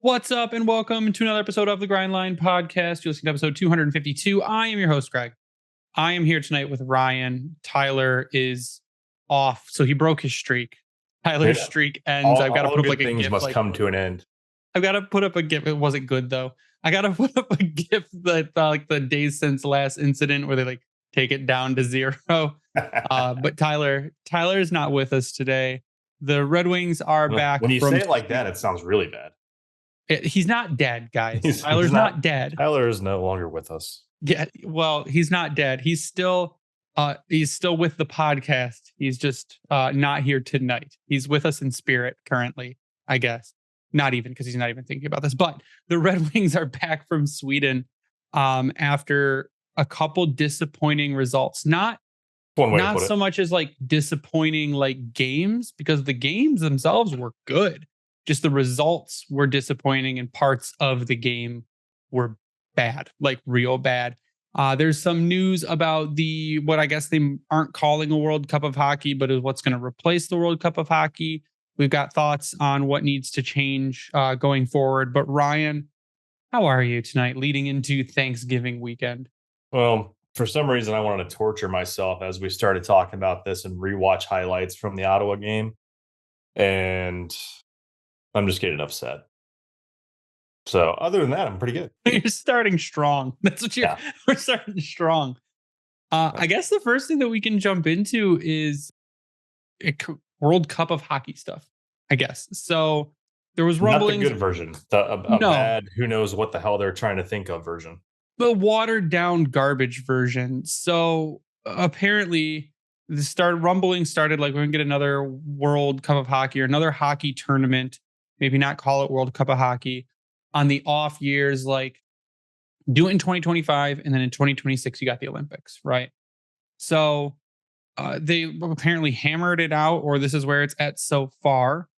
What's up, and welcome to another episode of the Grindline Podcast. You're listening to episode 252. I am your host, Greg. I am here tonight with Ryan. Tyler is off, so he broke his streak. Tyler's Yeah. streak ends. I've got to all put up good like a things GIF. must come to an end. I've got to put up a GIF. It wasn't good though. I got to put up a GIF that like the days since last incident where they like take it down to 0. But Tyler is not with us today. The Red Wings are back. When you say it like that, it sounds really bad. He's not dead, guys. Tyler's not dead. Tyler is no longer with us. Yeah, well, he's not dead. He's still with the podcast. He's just not here tonight. He's with us in spirit currently, I guess. Not even because he's not even thinking about this. But the Red Wings are back from Sweden after a couple disappointing results. Not so much as like disappointing like games, because the games themselves were good. Just the results were disappointing and parts of the game were bad, like real bad. There's some news about what I guess they aren't calling a World Cup of Hockey, but is what's going to replace the World Cup of Hockey. We've got thoughts on what needs to change going forward. But Ryan, how are you tonight leading into Thanksgiving weekend? Well, for some reason, I wanted to torture myself as we started talking about this and rewatch highlights from the Ottawa game. And I'm just getting upset. So other than that, I'm pretty good. You're starting strong. That's what we're starting strong. I guess the first thing that we can jump into is World Cup of Hockey stuff, I guess. So there was rumblings. Not the good version. A bad, who knows what the hell they're trying to think of version. The watered down garbage version. So apparently rumblings started like we're going to get another World Cup of Hockey or another hockey tournament. Maybe not call it World Cup of Hockey on the off years, like do it in 2025. And then in 2026, you got the Olympics, right? So they apparently hammered it out, or this is where it's at so far.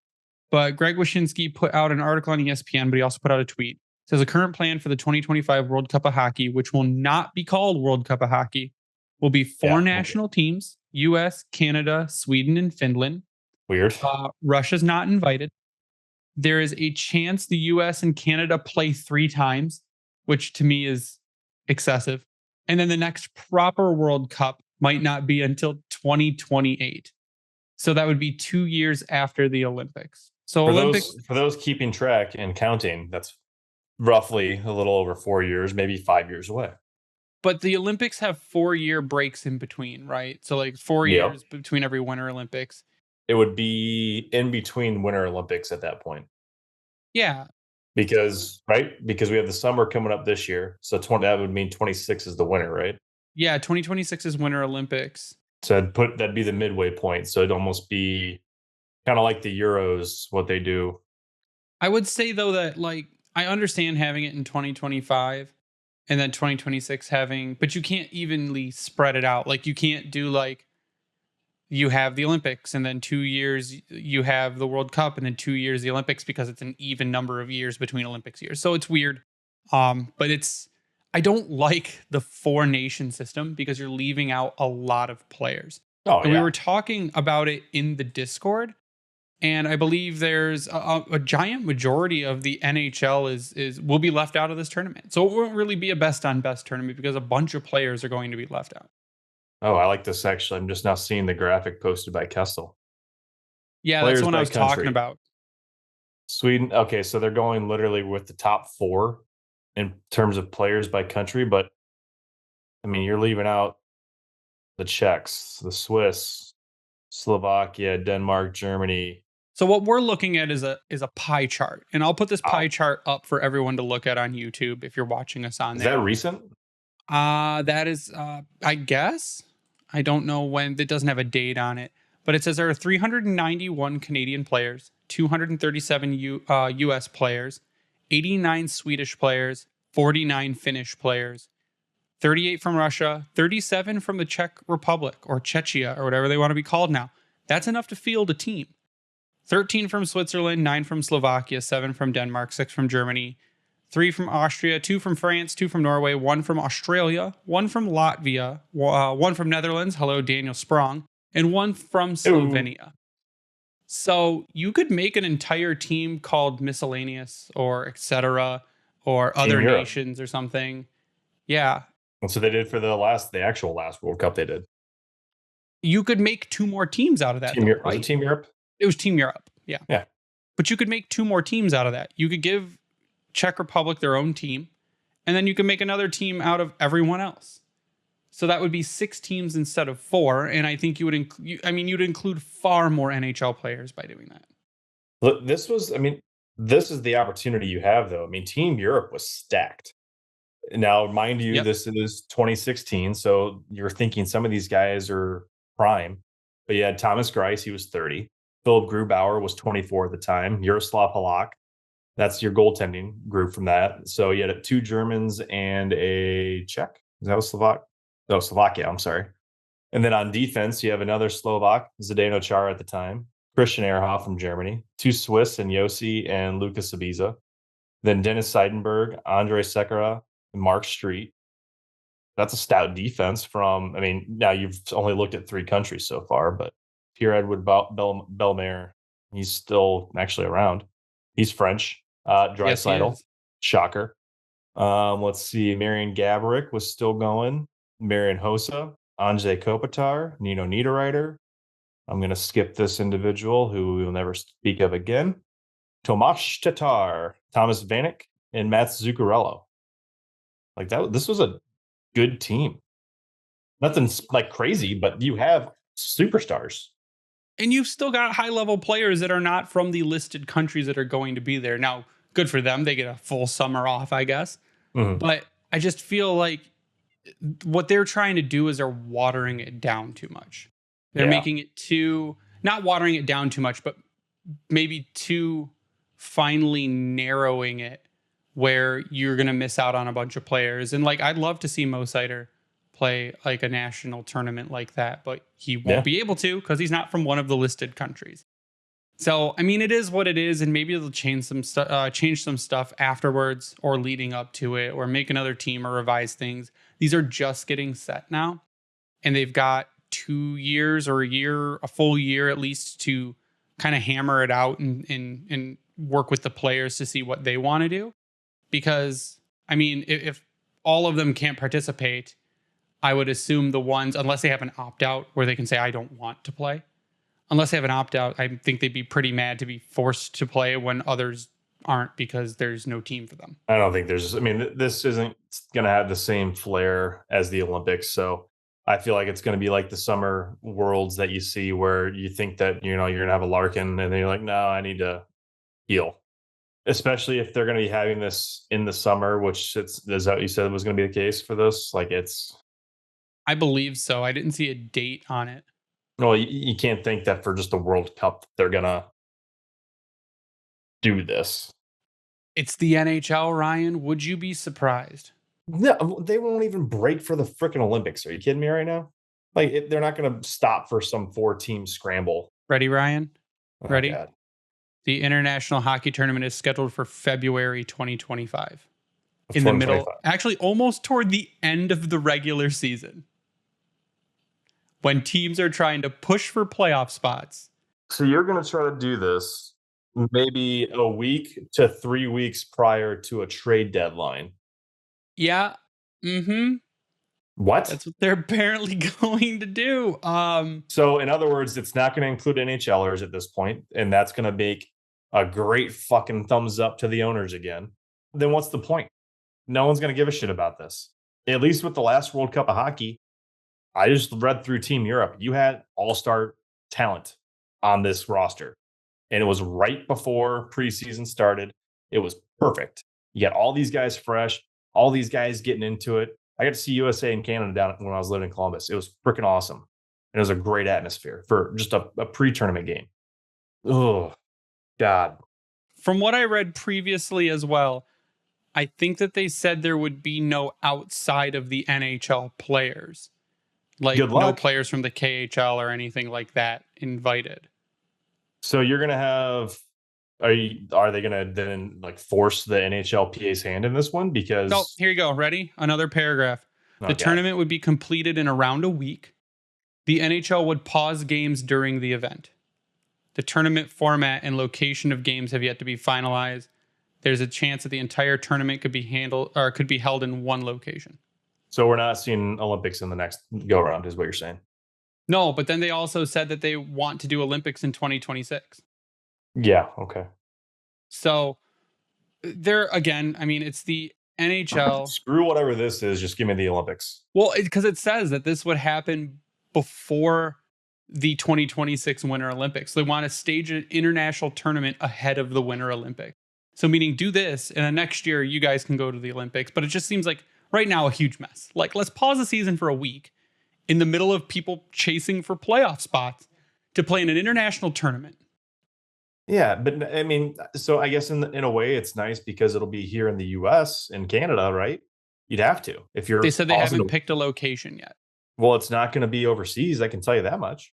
But Greg Wyshynski put out an article on ESPN, but he also put out a tweet. It says a current plan for the 2025 World Cup of Hockey, which will not be called World Cup of Hockey, will be four national teams: US, Canada, Sweden, and Finland. Weird. Russia's not invited. There is a chance the US and Canada play 3 times, which to me is excessive. And then the next proper World Cup might not be until 2028. So that would be 2 years after the Olympics. So for those keeping track and counting, that's roughly a little over 4 years, maybe 5 years away. But the Olympics have 4-year breaks in between, right? So like 4 years between every Winter Olympics. It would be in between Winter Olympics at that point. Yeah. Because we have the summer coming up this year. So that would mean 26 is the winter, right? Yeah, 2026 is Winter Olympics. So that'd be the midway point. So it'd almost be kind of like the Euros, what they do. I would say though that like I understand having it in 2025 and then 2026 but you can't evenly spread it out. Like you can't do like you have the Olympics and then 2 years you have the World Cup and then 2 years the Olympics, because it's an even number of years between Olympics years. So it's weird. But I don't like the 4-nation system because you're leaving out a lot of players. We were talking about it in the Discord, and I believe there's a giant majority of the NHL will be left out of this tournament. So it won't really be a best on best tournament because a bunch of players are going to be left out. Oh, I like this actually. I'm just now seeing the graphic posted by Kestel. Yeah, players, that's what I was talking about. Sweden. Okay, so they're going literally with the top 4 in terms of players by country, but I mean, you're leaving out the Czechs, the Swiss, Slovakia, Denmark, Germany. So what we're looking at is a pie chart, and I'll put this pie chart up for everyone to look at on YouTube if you're watching us on there. Is that recent? That is, I guess. I don't know when. It doesn't have a date on it, but it says there are 391 Canadian players, 237 US players, 89 Swedish players, 49 Finnish players, 38 from Russia, 37 from the Czech Republic or Czechia or whatever they want to be called now. That's enough to field a team. 13 from Switzerland, 9 from Slovakia, 7 from Denmark, 6 from Germany, 3 from Austria, 2 from France, 2 from Norway, 1 from Australia, 1 from Latvia, 1 from Netherlands, hello Daniel Sprong, and 1 from Slovenia. So you could make an entire team called Miscellaneous or etc. or Team Other Europe. Nations or something. Yeah. That's what they did for the actual last World Cup they did. You could make 2 more teams out of that, Team though, Europe. Was it right? Team Europe? It was Team Europe. Yeah. Yeah. But you could make 2 more teams out of that. You could give Czech Republic their own team, and then you can make another team out of everyone else. So that would be 6 teams instead of 4, and I think you would include. I mean, you'd include far more NHL players by doing that. Look, this is the opportunity you have, though. I mean, Team Europe was stacked. Now, mind you, Yep. this is 2016, so you're thinking some of these guys are prime. But you had Thomas Greiss, he was 30. Philip Grubauer was 24 at the time. Yaroslav Halak, that's your goaltending group from that. So you had 2 Germans and a Czech. Is that was Slovak? No, Slovakia, I'm sorry. And then on defense, you have another Slovak, Zdeno Chara at the time, Christian Ehrhoff from Germany, 2 Swiss and Yossi and Lucas Sabiza. Then Dennis Seidenberg, Andre Sekera, and Mark Street. That's a stout defense from, I mean, now you've only looked at 3 countries so far, but Pierre Edward Bellemare, he's still actually around. He's French. Yes, he Draisaitl, is. shocker. Let's see. Marian Gaborik was still going. Marian Hossa, Anze Kopitar, Nino Niederreiter. I'm going to skip this individual who we will never speak of again. Tomasz Tatar, Thomas Vanek, and Mats Zuccarello. Like that, this was a good team. Nothing like crazy, but you have superstars. And you've still got high level players that are not from the listed countries that are going to be there. Now, good for them. They get a full summer off, I guess. Mhm. But I just feel like what they're trying to do is they're watering it down too much. They're Yeah. making it too, not watering it down too much, but maybe too finely narrowing it where you're going to miss out on a bunch of players. And like, I'd love to see Mo Sider play like a national tournament like that, but he won't Yeah. be able to because he's not from one of the listed countries. So, I mean, it is what it is, and maybe they'll change some stuff afterwards, or leading up to it, or make another team or revise things. These are just getting set now, and they've got 2 years or a full year at least to kind of hammer it out and work with the players to see what they want to do. Because, I mean, if all of them can't participate, I would assume the ones, unless they have an opt out where they can say I don't want to play. Unless they have an opt out, I think they'd be pretty mad to be forced to play when others aren't because there's no team for them. I don't think there's, I mean, this isn't going to have the same flair as the Olympics. So I feel like it's going to be like the summer worlds that you see where you think that, you're going to have a Larkin and then you're like, no, I need to heal. Especially if they're going to be having this in the summer, which is that you said was going to be the case for this. Like I believe so. I didn't see a date on it. well, you can't think that for just the World Cup, they're going to do this. It's the NHL, Ryan. Would you be surprised? No, they won't even break for the freaking Olympics. Are you kidding me right now? Like they're not going to stop for some 4-team scramble. Ready, Ryan? Oh, Ready? God. The International Hockey Tournament is scheduled for February 2025. Of In the middle, 2025. actually almost toward the end of the regular season. When teams are trying to push for playoff spots. So you're going to try to do this maybe a week to 3 weeks prior to a trade deadline. Yeah. Mm-hmm. What? That's what they're apparently going to do. So in other words, it's not going to include NHLers at this point, and that's going to make a great fucking thumbs up to the owners again. Then what's the point? No one's going to give a shit about this. At least with the last World Cup of hockey, I just read through Team Europe. You had all-star talent on this roster, and it was right before preseason started. It was perfect. You got all these guys fresh, all these guys getting into it. I got to see USA and Canada down when I was living in Columbus. It was freaking awesome. And it was a great atmosphere for just a pre-tournament game. Oh, God. From what I read previously as well, I think that they said there would be no outside of the NHL players. Like Good no luck. players from the KHL or anything like that invited. So you're going to have, are they going to then like force the NHLPA's hand in this one? Because No, here you go. Ready? Another paragraph. Oh, The God. tournament would be completed in around a week. The NHL would pause games during the event. The tournament format and location of games have yet to be finalized. There's a chance that the entire tournament could be held in one location. So we're not seeing Olympics in the next go around, is what you're saying? No, but then they also said that they want to do Olympics in 2026. Yeah. Okay. So there again, I mean, it's the NHL. Screw whatever this is. Just give me the Olympics. Well, because it says that this would happen before the 2026 Winter Olympics. They want to stage an international tournament ahead of the Winter Olympics. So meaning do this, and then next year you guys can go to the Olympics. But it just seems like right now a huge mess. Like, let's pause the season for a week in the middle of people chasing for playoff spots to play in an international tournament. Yeah, but I mean, so I guess in a way it's nice because it'll be here in the U.S. and Canada, right? You'd have to if you're. They said they positive. haven't picked a location yet. Well, it's not going to be overseas. I can tell you that much.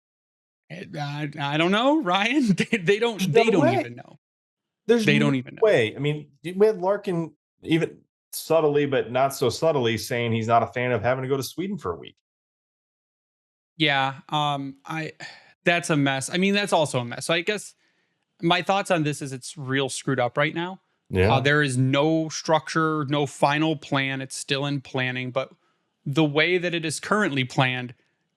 I don't know, Ryan. They don't even know. They don't even know. Way. I mean, we had Larkin even subtly, but not so subtly, saying he's not a fan of having to go to Sweden for a week. Yeah, that's a mess. I mean, that's also a mess. So I guess my thoughts on this is it's real screwed up right now. Yeah. There is no structure, no final plan. It's still in planning, but the way that it is currently planned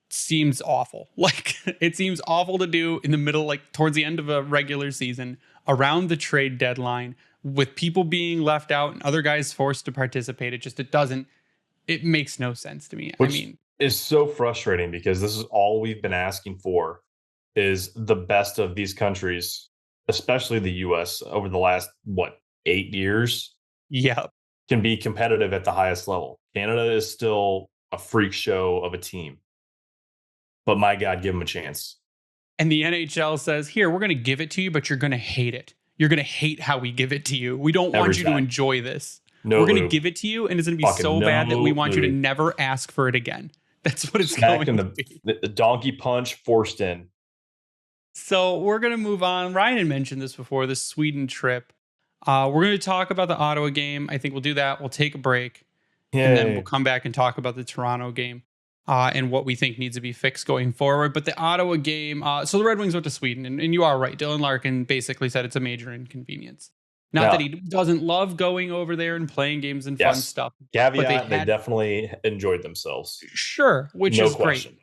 seems awful. Like, it seems awful to do in the middle, like towards the end of a regular season, around the trade deadline, with people being left out and other guys forced to participate. It makes no sense to me. Which is so frustrating because this is all we've been asking for, is the best of these countries, especially the US, over the last 8 years. Yeah, can be competitive at the highest level. Canada is still a freak show of a team, but my God, give them a chance. And the NHL says, here, we're going to give it to you, but you're going to hate it. You're going to hate how we give it to you. We don't want you to enjoy this. We're going to give it to you, and it's going to be so bad that we want you to never ask for it again. That's what it's going to be. The donkey punch forced in. So we're going to move on. Ryan had mentioned this before, the Sweden trip. We're going to talk about the Ottawa game. I think we'll do that. We'll take a break. Yay. And then we'll come back and talk about the Toronto game and what we think needs to be fixed going forward. But the Ottawa game, so the Red Wings went to Sweden. And you are right. Dylan Larkin basically said it's a major inconvenience. Not that he doesn't love going over there and playing games and fun stuff. Caveat, they definitely enjoyed themselves. Sure, which is great.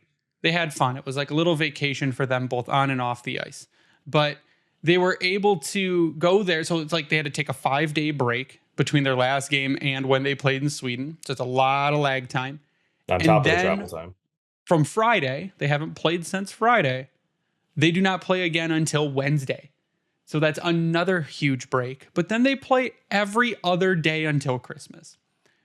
They had fun. It was like a little vacation for them both on and off the ice. But they were able to go there. So it's like they had to take a 5-day break between their last game and when they played in Sweden. So it's a lot of lag time. On top of the travel time. From Friday, they haven't played since Friday. They do not play again until Wednesday. So that's another huge break. But then they play every other day until Christmas.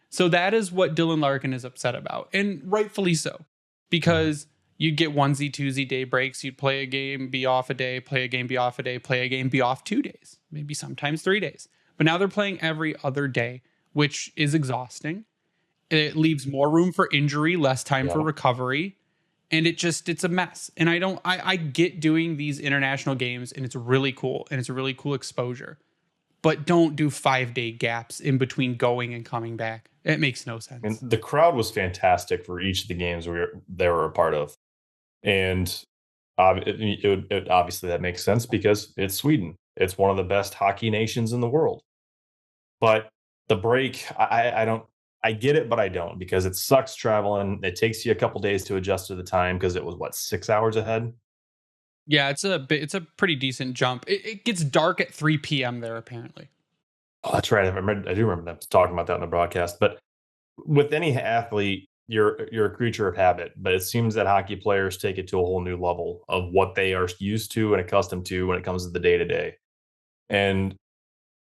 So that is what Dylan Larkin is upset about. And rightfully so. Because you'd get onesie, twosie day breaks. You'd play a game, be off a day, play a game, be off a day, play a game, be off 2 days, maybe sometimes 3 days. But now they're playing every other day, which is exhausting. It leaves more room for injury, less time for recovery. And it's a mess. And I get doing these international games, and it's really cool. And it's a really cool exposure. But don't do 5-day gaps in between going and coming back. It makes no sense. And the crowd was fantastic for each of the games they were a part of. And it obviously that makes sense because it's Sweden. It's one of the best hockey nations in the world. But the break, I get it, but I don't, because it sucks traveling. It takes you a couple days to adjust to the time because it was 6 hours ahead. Yeah, it's a pretty decent jump. It gets dark at 3 p.m. there apparently. Oh, that's right. I do remember them talking about that in the broadcast. But with any athlete, you're a creature of habit. But it seems that hockey players take it to a whole new level of what they are used to and accustomed to when it comes to the day to day. And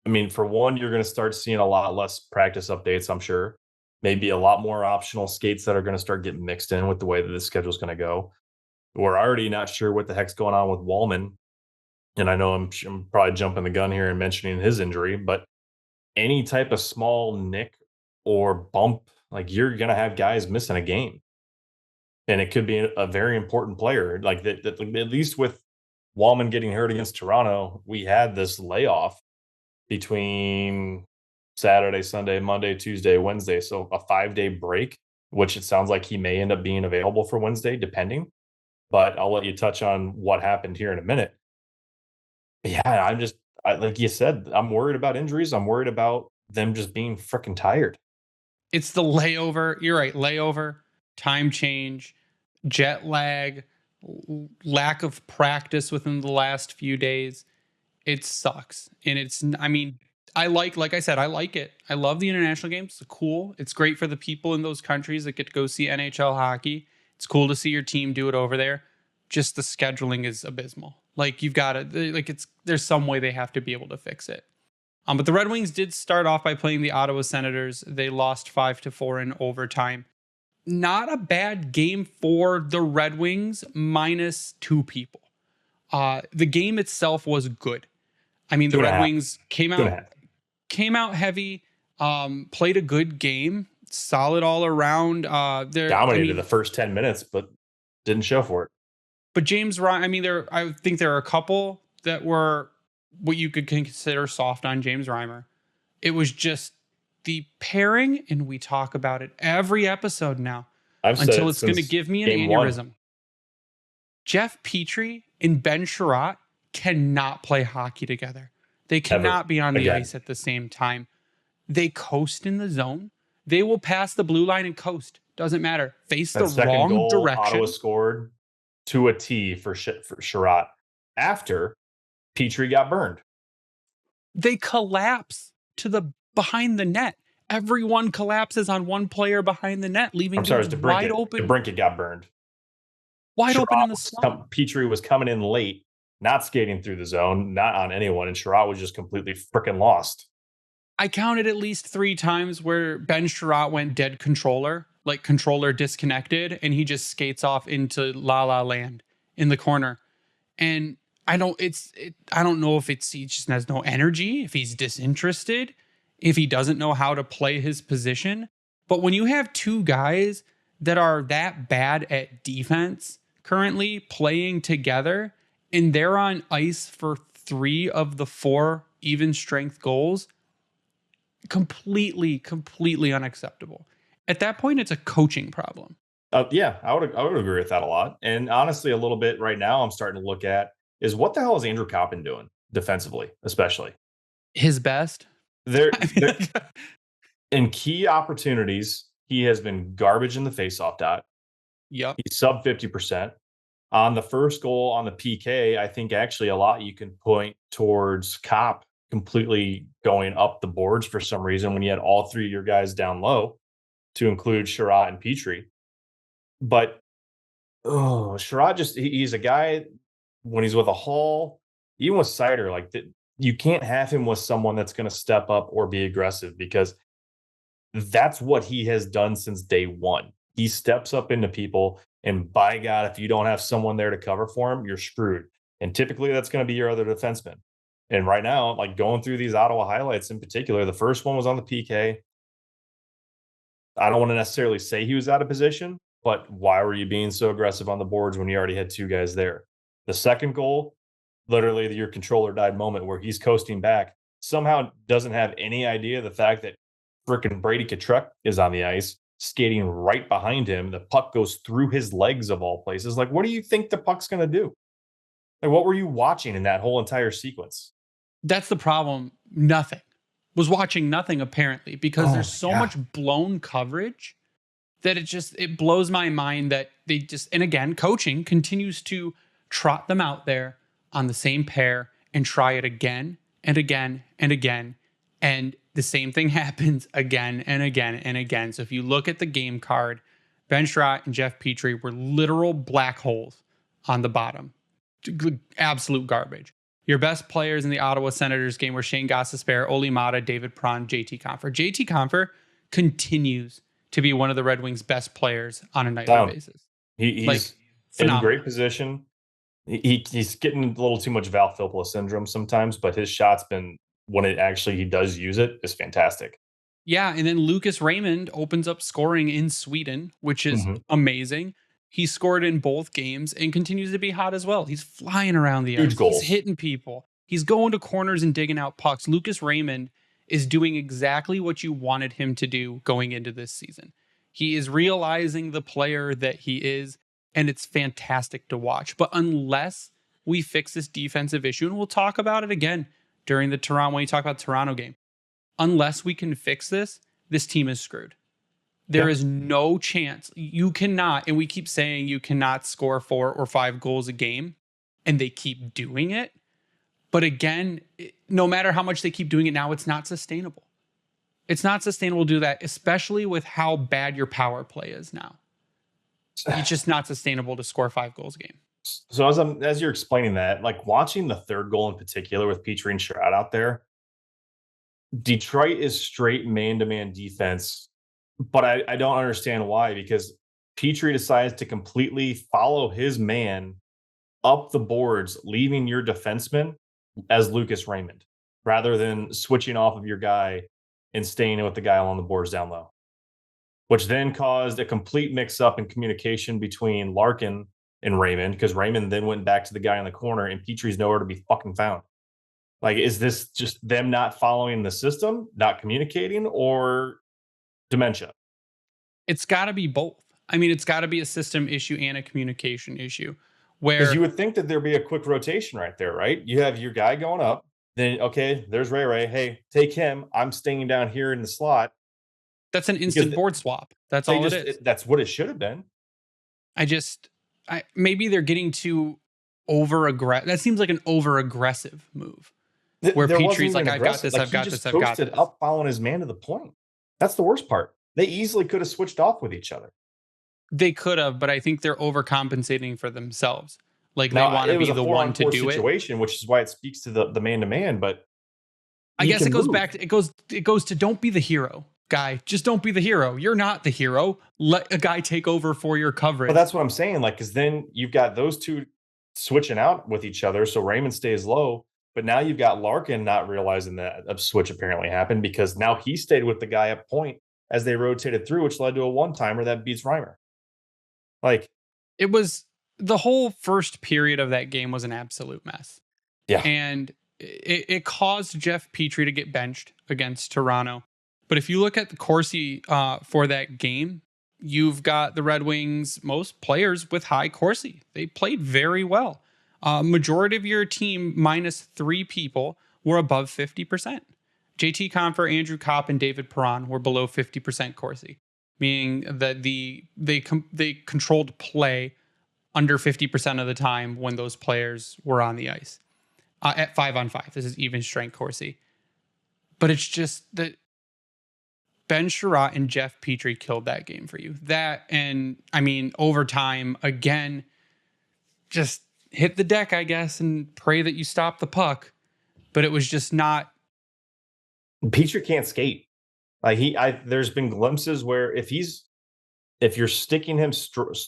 I mean, for one, you're going to start seeing a lot less practice updates, I'm sure. Maybe a lot more optional skates that are going to start getting mixed in with the way that the schedule is going to go. We're already not sure what the heck's going on with Wallman. And I know I'm probably jumping the gun here and mentioning his injury, but any type of small nick or bump, like, you're going to have guys missing a game. And it could be a very important player. Like that, at least with Wallman getting hurt against Toronto, we had this layoff between Saturday, Sunday, Monday, Tuesday, Wednesday. So a 5-day break, which it sounds like he may end up being available for Wednesday, depending. But I'll let you touch on what happened here in a minute. Yeah, like you said, I'm worried about injuries. I'm worried about them just being freaking tired. It's the layover. You're right. Layover, time change, jet lag, lack of practice within the last few days. It sucks. And I mean, like I said, I like it. I love the international games. It's cool. It's great for the people in those countries that get to go see NHL hockey. It's cool to see your team do it over there. Just the scheduling is abysmal. Like you've got to, like, there's some way they have to be able to fix it. But the Red Wings did start off by playing the Ottawa Senators. They lost 5-4 in overtime. Not a bad game for the Red Wings, minus 2 people. The game itself was good. I mean, the Red Wings came out heavy, played a good game, solid all around. Dominated the first 10 minutes, but didn't show for it. But James Ryan, I mean, I think there are a couple that were what you could consider soft on James Reimer. It was just the pairing, and we talk about it every episode now until it's going to give me an aneurysm. Jeff Petrie and Ben Sherratt cannot play hockey together. They cannot be on the ice at the same time. They coast in the zone. They will pass the blue line and coast. Doesn't matter. Face the wrong direction. Ottawa scored to a T for Sherratt after Petrie got burned. They collapse to the behind the net. Everyone collapses on one player behind the net, leaving wide open. DeBrincat got burned. Wide open in the slot. Petrie was coming in late, not skating through the zone, not on anyone, and Sherratt was just completely freaking lost. I counted at least 3 times where Ben Sherratt went dead controller, like controller disconnected, and he just skates off into La La Land in the corner. And I don't know if he just has no energy, if he's disinterested, if he doesn't know how to play his position. But when you have 2 guys that are that bad at defense currently playing together, and they're on ice for 3 of the 4 even strength goals, completely unacceptable. At that point, it's a coaching problem. Yeah, I would agree with that a lot. And honestly, a little bit right now, I'm starting to look at is what the hell is Andrew Coppin doing defensively, especially his best. In key opportunities, he has been garbage in the faceoff dot. Yep, he's sub 50%. On the first goal on the PK, I think actually a lot you can point towards Copp completely going up the boards for some reason when you had all 3 of your guys down low, to include Sherratt and Petrie. But Sherratt he's a guy when he's with a Hall, even with Seider, like you can't have him with someone that's going to step up or be aggressive, because that's what he has done since day one. He steps up into people, and by God, if you don't have someone there to cover for him, you're screwed. And typically that's going to be your other defenseman. And right now, like going through these Ottawa highlights in particular, the first one was on the PK. I don't want to necessarily say he was out of position, but why were you being so aggressive on the boards when you already had 2 guys there? The second goal, literally your controller died moment where he's coasting back, somehow doesn't have any idea the fact that frickin' Brady Tkachuk is on the ice, skating right behind him. The puck goes through his legs of all places. Like, what do you think the puck's going to do? Like, what were you watching in that whole entire sequence? That's the problem. Nothing. Was watching nothing, apparently, because there's so much blown coverage that it blows my mind that they just, and again, coaching continues to trot them out there on the same pair and try it again and again and again. And the same thing happens again and again and again. So if you look at the game card, Ben Sherratt and Jeff Petrie were literal black holes on the bottom. Absolute garbage. Your best players in the Ottawa Senators game were Shane Gostisbehere, Olli Maatta, David Perron, JT Compher. JT Compher continues to be one of the Red Wings' best players on a nightly basis. He's in great position. He's getting a little too much Val Filppula syndrome sometimes, but his shot's been, when he does use it, is fantastic. Yeah, and then Lucas Raymond opens up scoring in Sweden, which is amazing. He scored in both games and continues to be hot as well. He's flying around the ice. He's hitting people. He's going to corners and digging out pucks. Lucas Raymond is doing exactly what you wanted him to do going into this season. He is realizing the player that he is, and it's fantastic to watch. But unless we fix this defensive issue, and we'll talk about it again during the Toronto, when you talk about the Toronto game. Unless we can fix this team is screwed. There is no chance. You cannot, and we keep saying you cannot score 4 or 5 goals a game, and they keep doing it. But again, no matter how much they keep doing it now, it's not sustainable. It's not sustainable to do that, especially with how bad your power play is now. It's just not sustainable to score 5 goals a game. So as you're explaining that, like watching the third goal in particular with Petrie and Sherrod out there, Detroit is straight man-to-man defense, but I don't understand why, because Petrie decides to completely follow his man up the boards, leaving your defenseman as Lucas Raymond, rather than switching off of your guy and staying with the guy along the boards down low, which then caused a complete mix-up in communication between Larkin and Raymond, because Raymond then went back to the guy in the corner, and Petrie's nowhere to be fucking found. Like, is this just them not following the system, not communicating, or dementia? It's got to be both. I mean, it's got to be a system issue and a communication issue. Because you would think that there'd be a quick rotation right there, right? You have your guy going up, then, okay, there's Ray. Hey, take him. I'm staying down here in the slot. That's an instant board swap. That's all it is. That's what it should have been. Maybe they're getting too over-aggressive. That seems like an over-aggressive move. Where Petrie's like, I've got this, I've got this, I've got this. Up following his man to the point. That's the worst part. They easily could have switched off with each other. They could have, but I think they're overcompensating for themselves. Like, they want to be the one to do situation, which is why it speaks to the man-to-man, but I guess it goes back to, it goes to don't be the hero, guy. Just don't be the hero. You're not the hero. Let a guy take over for your coverage. But that's what I'm saying. Like, because then you've got those two switching out with each other, so Raymond stays low. But now you've got Larkin not realizing that a switch apparently happened, because now he stayed with the guy up point as they rotated through, which led to a one-timer that beats Reimer. Like, it was, the whole first period of that game was an absolute mess. Yeah. And it caused Jeff Petrie to get benched against Toronto. But if you look at the Corsi for that game, you've got the Red Wings, most players with high Corsi. They played very well. Majority of your team, minus 3 people, were above 50%. JT Compher, Andrew Kopp, and David Perron were below 50% Corsi, meaning that they controlled play under 50% of the time when those players were on the ice at 5-on-5. This is even strength Corsi. But it's just that Ben Chiarot and Jeff Petrie killed that game for you. That, and I mean, overtime, again, just hit the deck, I guess, and pray that you stop the puck. But it was just not. Petrie can't skate. Like, there's been glimpses where if you're sticking him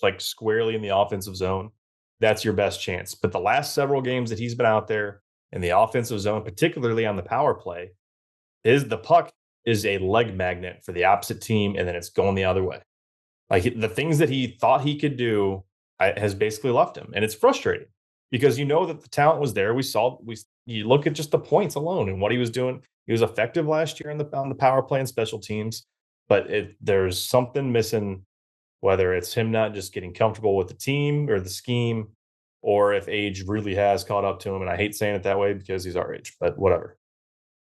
like squarely in the offensive zone, that's your best chance. But the last several games that he's been out there in the offensive zone, particularly on the power play, the puck is a leg magnet for the opposite team, and then it's going the other way. Like, the things that he thought he could do has basically left him, and it's frustrating because you know that the talent was there. You look at just the points alone and what he was doing. He was effective last year on the power play and special teams, but there's something missing. Whether it's him not just getting comfortable with the team or the scheme, or if age really has caught up to him. And I hate saying it that way because he's our age, but whatever.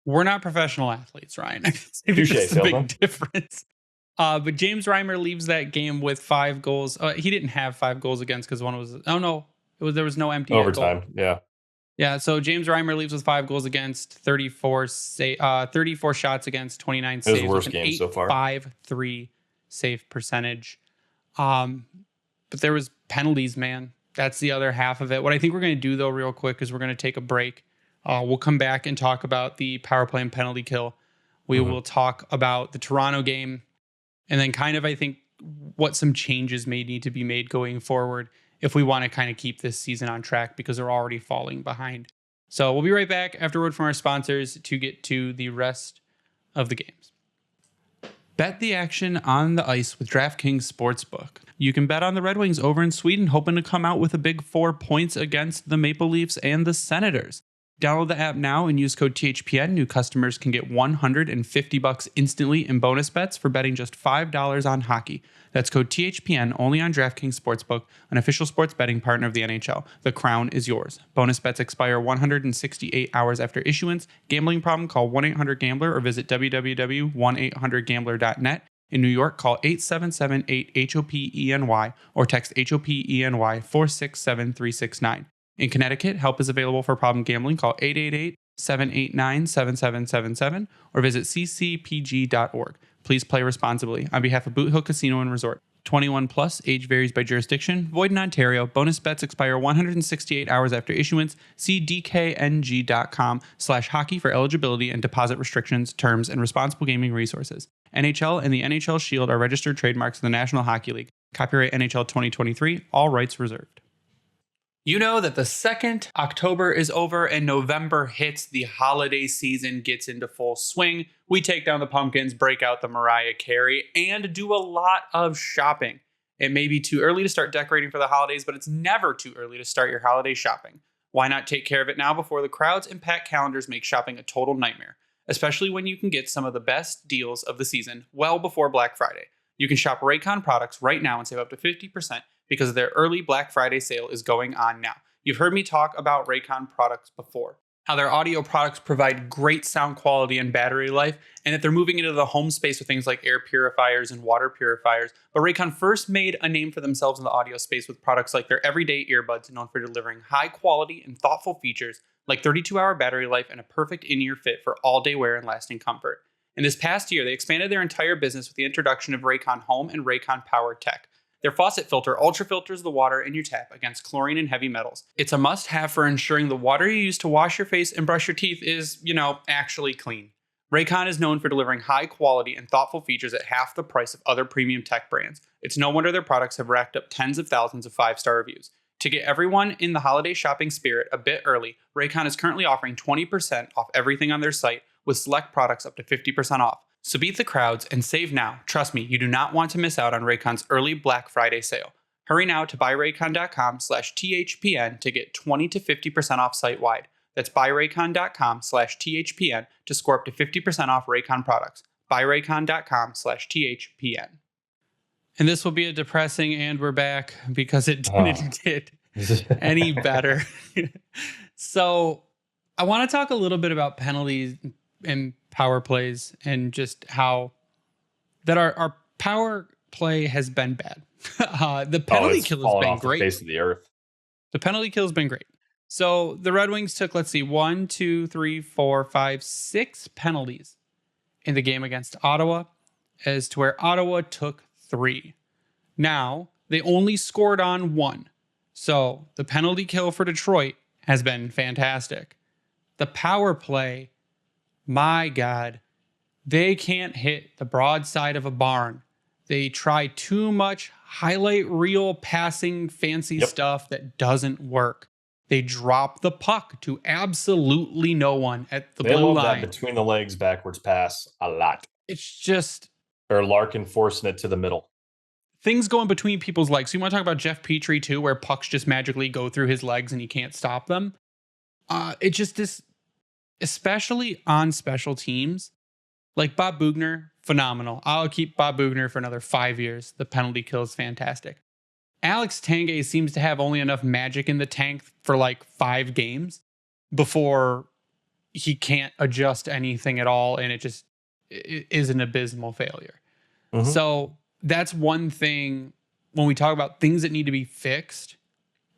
We're not professional athletes, Ryan. It's a big difference. But James Reimer leaves that game with 5 goals. He didn't have 5 goals against because one was, there was no empty overtime. Goal. Yeah. So James Reimer leaves with 5 goals against, 34 shots against, 29 saves. It was worst game so far. 5.3 save percentage. But there was penalties, man. That's the other half of it. What I think we're going to do, though, real quick, is we're going to take a break. We'll come back and talk about the power play and penalty kill. We will talk about the Toronto game, and then kind of, I think, what some changes may need to be made going forward if we want to kind of keep this season on track, because they're already falling behind. So we'll be right back after a word from our sponsors to get to the rest of the games. Bet the action on the ice with DraftKings Sportsbook. You can bet on the Red Wings over in Sweden, hoping to come out with a big 4 points against the Maple Leafs and the Senators. Download the app now and use code THPN. New customers can get $150 instantly in bonus bets for betting just $5 on hockey. That's code THPN only on DraftKings Sportsbook, an official sports betting partner of the NHL. The crown is yours. Bonus bets expire 168 hours after issuance. Gambling problem? Call 1-800-GAMBLER or visit www.1800gambler.net. In New York, call 877-8-HOPENY or text HOPENY 467-369. In Connecticut, help is available for problem gambling. Call 888-789-7777 or visit ccpg.org. Please play responsibly. On behalf of Boot Hill Casino and Resort, 21 plus, age varies by jurisdiction, void in Ontario. Bonus bets expire 168 hours after issuance. See dkng.com/hockey for eligibility and deposit restrictions, terms, and responsible gaming resources. NHL and the NHL Shield are registered trademarks of the National Hockey League. Copyright NHL 2023, all rights reserved. You know that the second October is over and November hits, the holiday season gets into full swing. We take down the pumpkins, break out the Mariah Carey, and do a lot of shopping. It may be too early to start decorating for the holidays, but it's never too early to start your holiday shopping. Why not take care of it now before the crowds and packed calendars make shopping a total nightmare, especially when you can get some of the best deals of the season well before Black Friday. You can shop Raycon products right now and save up to 50% because their early Black Friday sale is going on now. You've heard me talk about Raycon products before, how their audio products provide great sound quality and battery life, and that they're moving into the home space with things like air purifiers and water purifiers. But Raycon first made a name for themselves in the audio space with products like their everyday earbuds, known for delivering high quality and thoughtful features like 32-hour battery life and a perfect in-ear fit for all-day wear and lasting comfort. In this past year, they expanded their entire business with the introduction of Raycon Home and Raycon Power Tech. Their faucet filter ultra filters the water in your tap against chlorine and heavy metals. It's a must-have for ensuring the water you use to wash your face and brush your teeth is, actually clean. Raycon is known for delivering high quality and thoughtful features at half the price of other premium tech brands. It's no wonder their products have racked up tens of thousands of 5-star reviews. To get everyone in the holiday shopping spirit a bit early, Raycon is currently offering 20% off everything on their site with select products up to 50% off. So beat the crowds and save now. Trust me, you do not want to miss out on Raycon's early Black Friday sale. Hurry now to buyraycon.com/THPN to get 20 to 50% off site-wide. That's buyraycon.com/THPN to score up to 50% off Raycon products. buyraycon.com/THPN. And this will be a depressing and we're back because it didn't get any better. So I want to talk a little bit about penalties and power plays and just how that our power play has been bad. The penalty kill has been great. The face of the earth. The penalty kill has been great. So the Red Wings took, 6 penalties in the game against Ottawa, as to where Ottawa took 3. Now, they only scored on 1. So the penalty kill for Detroit has been fantastic. The power play, my God, they can't hit the broadside of a barn. They try too much highlight reel passing fancy stuff that doesn't work. They drop the puck to absolutely no one at the blue line. That between the legs backwards pass a lot. It's just... Or Larkin forcing it to the middle. Things going between people's legs. So you want to talk about Jeff Petrie too, where pucks just magically go through his legs and he can't stop them. It just this... Especially on special teams, like Bob Boughner, phenomenal. I'll keep Bob Boughner for another 5 years. The penalty kill is fantastic. Alex Tanguay seems to have only enough magic in the tank for 5 games before he can't adjust anything at all, and it is an abysmal failure. Mm-hmm. So that's one thing when we talk about things that need to be fixed,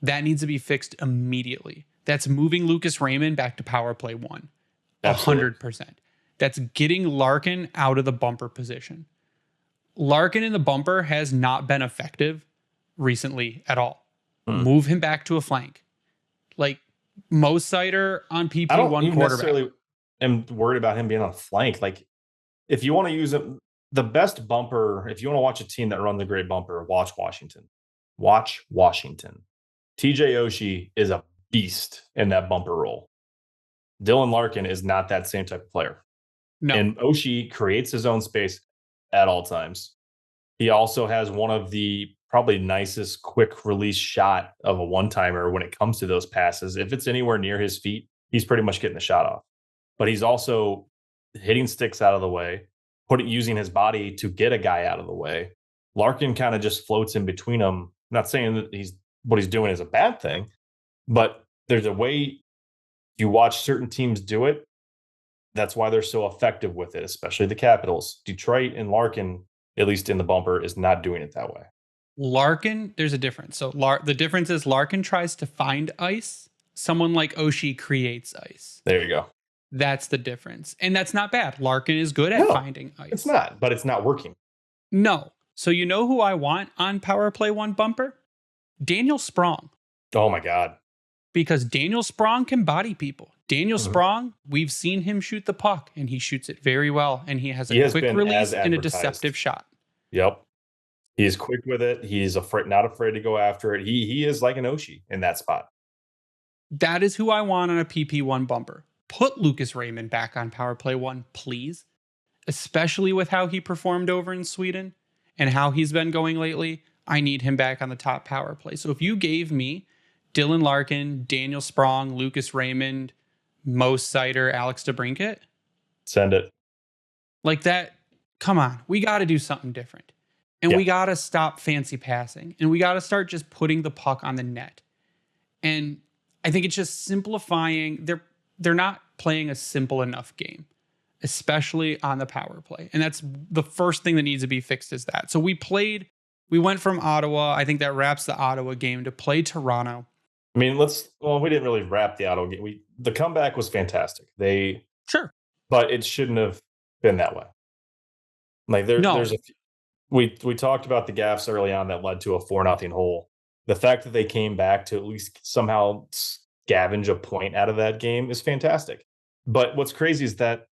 that needs to be fixed immediately. That's moving Lucas Raymond back to power play 1. 100%. That's getting Larkin out of the bumper position. Larkin in the bumper has not been effective recently at all. Move him back to a flank. Mo Seider on PP1 I don't even quarterback. necessarily am worried about him being on a flank. If you want to use the best bumper, if you want to watch a team that runs a great bumper, watch Washington. Watch Washington. TJ Oshie is a beast in that bumper role. Dylan Larkin is not that same type of player. No. And Oshie creates his own space at all times. He also has one of the probably nicest quick release shot of a one-timer when it comes to those passes. If it's anywhere near his feet, he's pretty much getting the shot off. But he's also hitting sticks out of the way, using his body to get a guy out of the way. Larkin kind of just floats in between them. Not saying that what he's doing is a bad thing, but there's a way you watch certain teams do it. That's why they're so effective with it, especially the Capitals. Detroit and Larkin, at least in the bumper, is not doing it that way. Larkin, there's a difference. So the difference is Larkin tries to find ice. Someone like Oshie creates ice. There you go. That's the difference. And that's not bad. Larkin is good at finding ice. It's not, but it's not working. No. So you know who I want on Power Play 1 bumper? Daniel Sprong. Oh my God. Because Daniel Sprong can body people. Daniel Sprong, we've seen him shoot the puck, and he shoots it very well. And he has a quick release and a deceptive shot. Yep. He's quick with it. He's not afraid to go after it. He is like an Oshie in that spot. That is who I want on a PP1 bumper. Put Lucas Raymond back on Power Play 1, please. Especially with how he performed over in Sweden and how he's been going lately. I need him back on the top power play. So if you gave me Dylan Larkin, Daniel Sprong, Lucas Raymond, Mo Sider, Alex DeBrincat, send it. Like that, come on. We got to do something different. And we got to stop fancy passing. And we got to start just putting the puck on the net. And I think it's just simplifying. They're not playing a simple enough game, especially on the power play. And that's the first thing that needs to be fixed is that. So we went from Ottawa. I think that wraps the Ottawa game to play Toronto. I mean, we didn't really wrap the Ottawa game. The comeback was fantastic. But it shouldn't have been that way. Like there's we talked about the gaffes early on that led to a 4-0 hole. The fact that they came back to at least somehow scavenge a point out of that game is fantastic. But what's crazy is that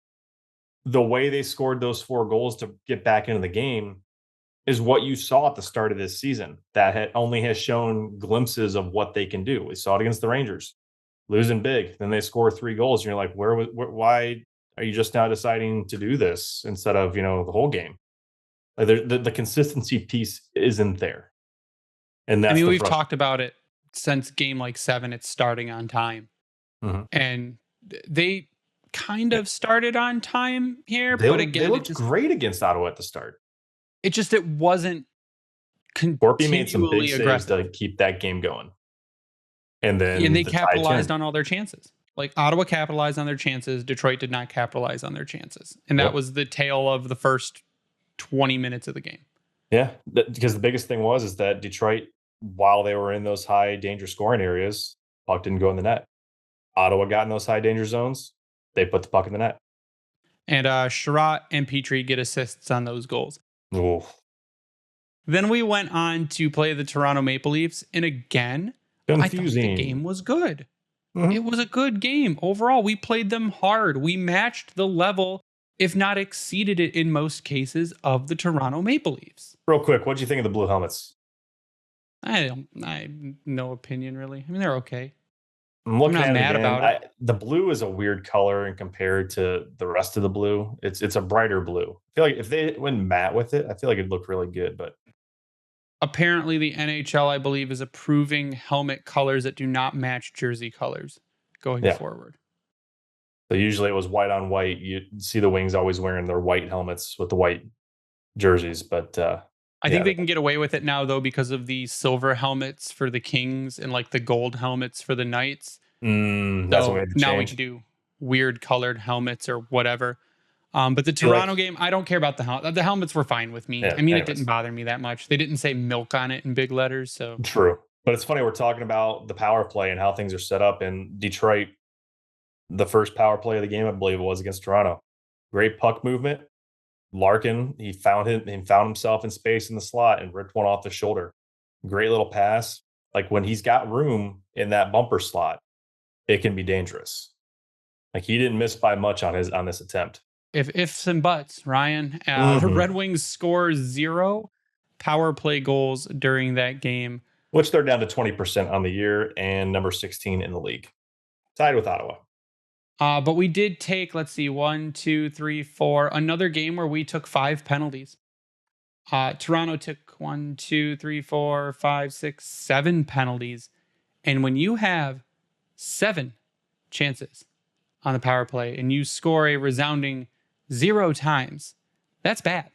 the way they scored those 4 goals to get back into the game is what you saw at the start of this season. That only has shown glimpses of what they can do. We saw it against the Rangers, losing big. Then they score 3 goals, and you're like, why are you just now deciding to do this instead of the whole game? Like the consistency piece isn't there, and that's we've talked about it since game 7. It's starting on time, and they kind of started on time here. But again, they looked great against Ottawa at the start. It wasn't Corpy made some big saves to keep that game going. And they capitalized on all their chances. Like Ottawa capitalized on their chances. Detroit did not capitalize on their chances. And that was the tale of the first 20 minutes of the game. Yeah. Because the biggest thing is that Detroit, while they were in those high danger scoring areas, puck didn't go in the net. Ottawa got in those high danger zones. They put the puck in the net. And Sherratt and Petrie get assists on those goals. Oof. Then we went on to play the Toronto Maple Leafs. And again, confusing. I thought the game was good. It was a good game. Overall, we played them hard. We matched the level, if not exceeded it in most cases, of the Toronto Maple Leafs. Real quick, what do you think of the blue helmets? I have no opinion, really. I mean, they're okay. I'm not mad about it. The blue is a weird color and compared to the rest of the blue. It's a brighter blue. I feel like if they went matte with it, I feel like it'd look really good, but apparently the NHL, I believe, is approving helmet colors that do not match jersey colors going forward. So usually it was white on white. You see the Wings always wearing their white helmets with the white jerseys, but I think they can get away with it now, though, because of the silver helmets for the Kings and like the gold helmets for the Knights. That's so now we can do weird colored helmets or whatever. But the Toronto game, I don't care about the helmet. The helmets were fine with me. I mean, it didn't bother me that much. They didn't say milk on it in big letters. So true. But it's funny, we're talking about the power play and how things are set up in Detroit. The first power play of the game, I believe it was against Toronto. Great puck movement. Larkin, he found himself in space in the slot and ripped one off the shoulder. Great little pass. Like when he's got room in that bumper slot, it can be dangerous. Like he didn't miss by much on this attempt. If ifs and buts, Ryan. The Red Wings score 0 power play goals during that game, which they're down to 20% on the year and number 16 in the league, tied with Ottawa. But we did take, let's see, 1, 2, 3, 4, another game where we took 5 penalties. Toronto took 1, 2, 3, 4, 5, 6, 7 penalties. And when you have 7 chances on the power play and you score a resounding 0 times, that's bad.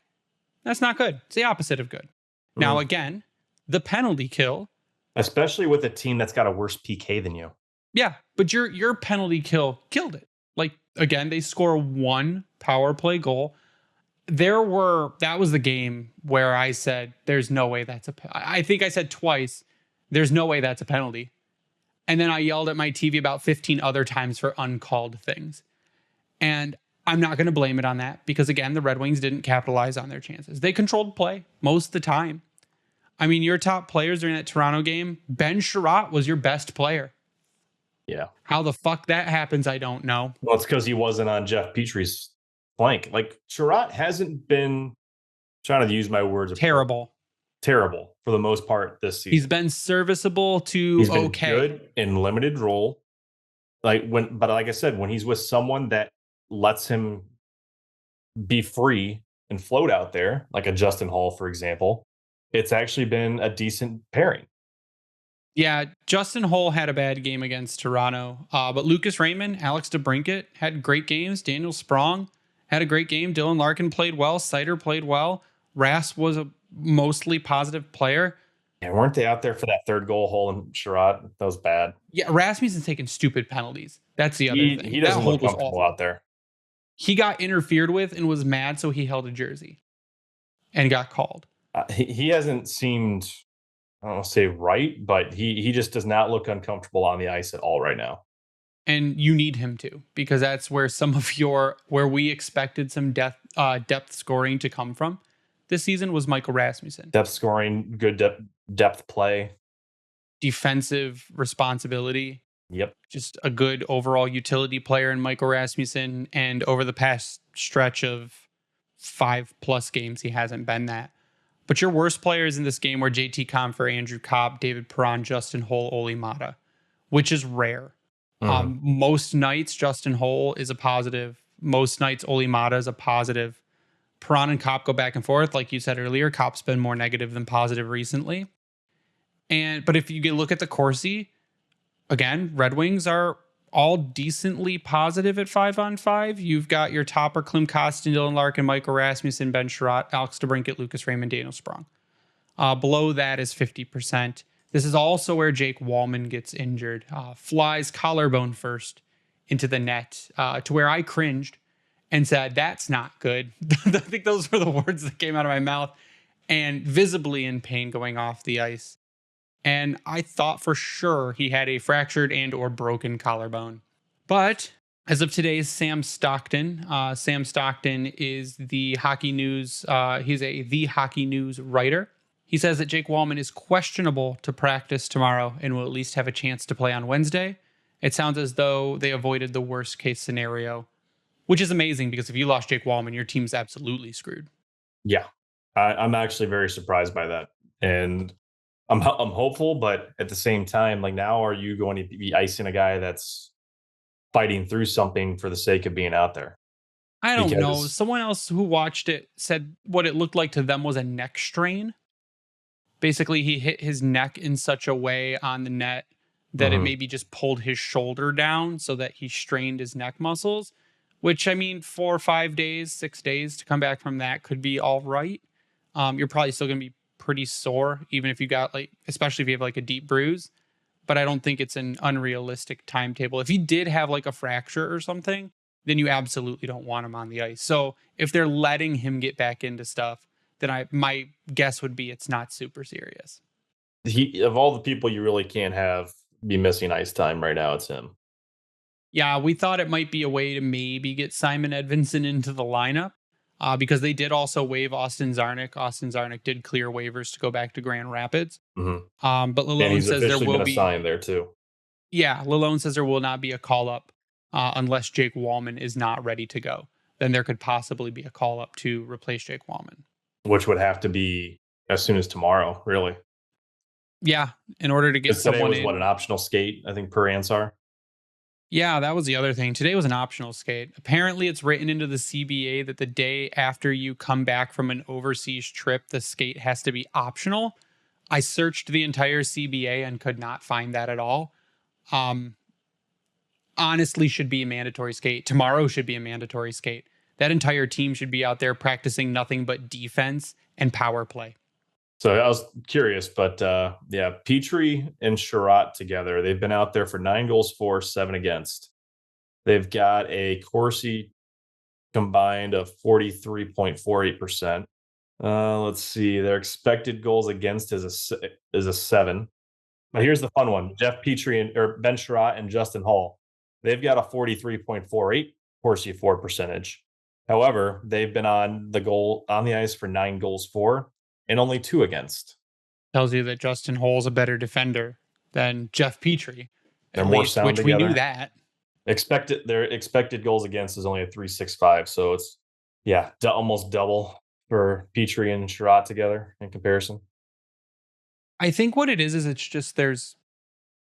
That's not good. It's the opposite of good. Now, again, the penalty kill. Especially with a team that's got a worse PK than you. Yeah, but your penalty kill killed it. Like, again, they score 1 power play goal. That was the game where I said, there's no way that's I think I said twice, there's no way that's a penalty. And then I yelled at my TV about 15 other times for uncalled things. And I'm not going to blame it on that because, again, the Red Wings didn't capitalize on their chances. They controlled play most of the time. I mean, your top players during that Toronto game, Ben Sherratt was your best player. Yeah. How the fuck that happens, I don't know. Well, it's because he wasn't on Jeff Petry's flank. Like, Sherratt hasn't been, trying to use my words, terrible for the most part this season. He's been serviceable to he's been good in limited role. But like I said, when he's with someone that lets him be free and float out there, like a Justin Hall, for example, it's actually been a decent pairing. Yeah, Justin Hall had a bad game against Toronto, but Lucas Raymond, Alex DeBrincat had great games. Daniel Sprong had a great game. Dylan Larkin played well. Seider played well. Rass was a mostly positive player. Yeah, weren't they out there for that third goal hole in Sherratt? That was bad. Yeah, Rasmussen's taking stupid penalties. That's the other thing. He doesn't look comfortable out there. He got interfered with and was mad, so he held a jersey and got called. He hasn't seemed, I don't want to say right, but he just does not look uncomfortable on the ice at all right now. And you need him to, because that's where some of where we expected some depth scoring to come from this season was Michael Rasmussen. Depth scoring, good depth play. Defensive responsibility. Yep. Just a good overall utility player in Michael Rasmussen. And over the past stretch of 5+ games, he hasn't been that. But your worst players in this game were JT Compher, Andrew Copp, David Perron, Justin Holl, Olli Maatta, which is rare. Most nights, Justin Holl is a positive. Most nights, Olli Maatta is a positive. Perron and Copp go back and forth. Like you said earlier, Copp's been more negative than positive recently. But if you look at the Corsi, again, Red Wings are all decently positive at 5-on-5. You've got your topper, Klim Kostin, Dylan Larkin, Michael Rasmussen, Ben Sherratt, Alex DeBrincat, Lucas Raymond, Daniel Sprong. Below that is 50%. This is also where Jake Wallman gets injured. Flies collarbone first into the net, to where I cringed and said, that's not good. I think those were the words that came out of my mouth, and visibly in pain going off the ice. And I thought for sure he had a fractured and or broken collarbone. But as of today's Sam Stockton, Sam Stockton is the Hockey News. He's the Hockey News writer. He says that Jake Wallman is questionable to practice tomorrow and will at least have a chance to play on Wednesday. It sounds as though they avoided the worst case scenario, which is amazing because if you lost Jake Wallman, your team's absolutely screwed. Yeah, I'm actually very surprised by that. And I'm hopeful, but at the same time, like, now are you going to be icing a guy that's fighting through something for the sake of being out there? I don't know. Someone else who watched it said what it looked like to them was a neck strain. Basically, he hit his neck in such a way on the net that it maybe just pulled his shoulder down so that he strained his neck muscles, which, I mean, 4 or 5 days, 6 days to come back from that could be all right. You're probably still going to be pretty sore, even if you got, like, especially if you have like a deep bruise, but I don't think it's an unrealistic timetable. If he did have like a fracture or something, then you absolutely don't want him on the ice. So if they're letting him get back into stuff, then my guess would be it's not super serious. Of all the people you really can't have be missing ice time right now, it's him. Yeah, we thought it might be a way to maybe get Simon Edvinsson into the lineup because they did also waive Austin Czarnik. Austin Czarnik did clear waivers to go back to Grand Rapids. But Lalone says there will be sign there too. Yeah, Lalone says there will not be a call up unless Jake Wallman is not ready to go. Then there could possibly be a call up to replace Jake Wallman, which would have to be as soon as tomorrow, really. Yeah, in order to get someone was, an optional skate, I think, per Ansar. Yeah, that was the other thing. Today was an optional skate. Apparently, it's written into the CBA that the day after you come back from an overseas trip, the skate has to be optional. I searched the entire CBA and could not find that at all. honestly should be a mandatory skate. Tomorrow should be a mandatory skate. That entire team should be out there practicing nothing but defense and power play. So I was curious, but yeah, Petrie and Sherratt together, they've been out there for 9 goals for, 7 against. They've got a Corsi combined of 43.48%. Let's see, their expected goals against is a 7. Now here's the fun one: Jeff Petrie or Ben Sherratt and Justin Hall. They've got a 43.48 Corsi for percentage. However, they've been on the ice for 9 goals for and only 2 against. Tells you that Justin Hole's a better defender than Jeff Petrie. They're more sound which together. We knew that. Their expected goals against is only a 3.65, so it's almost double for Petrie and Sherratt together in comparison. I think what it is it's just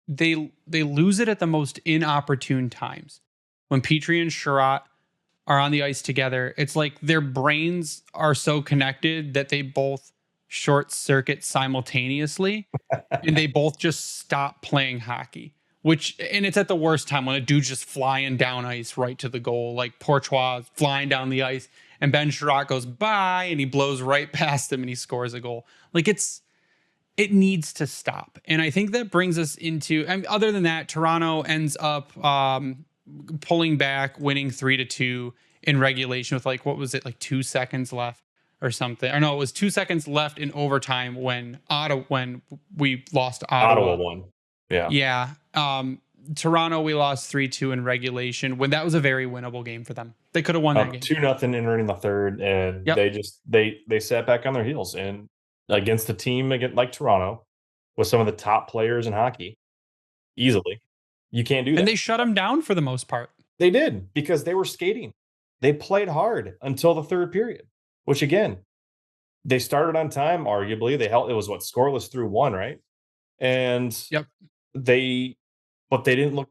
they lose it at the most inopportune times. When Petrie and Sherratt are on the ice together, it's like their brains are so connected that they both short circuit simultaneously and they both just stop playing hockey. And it's at the worst time when a dude's just flying down ice right to the goal, like Pourtois flying down the ice, and Ben Sherratt goes bye, and he blows right past him and he scores a goal. Like it needs to stop. And I think that brings us into, other than that, Toronto ends up pulling back, winning 3-2 in regulation with like 2 seconds left or something. Or no, it was 2 seconds left in overtime when we lost Ottawa. Ottawa won. Yeah. Yeah. Toronto, we lost 3-2 in regulation when that was a very winnable game for them. They could have won that game. 2-0 entering the third, and they sat back on their heels. And against a team like Toronto with some of the top players in hockey, easily, you can't do that. And they shut them down for the most part. They did, because they were skating. They played hard until the third period, which again, they started on time. Arguably, it was scoreless through 1, right? And but they didn't look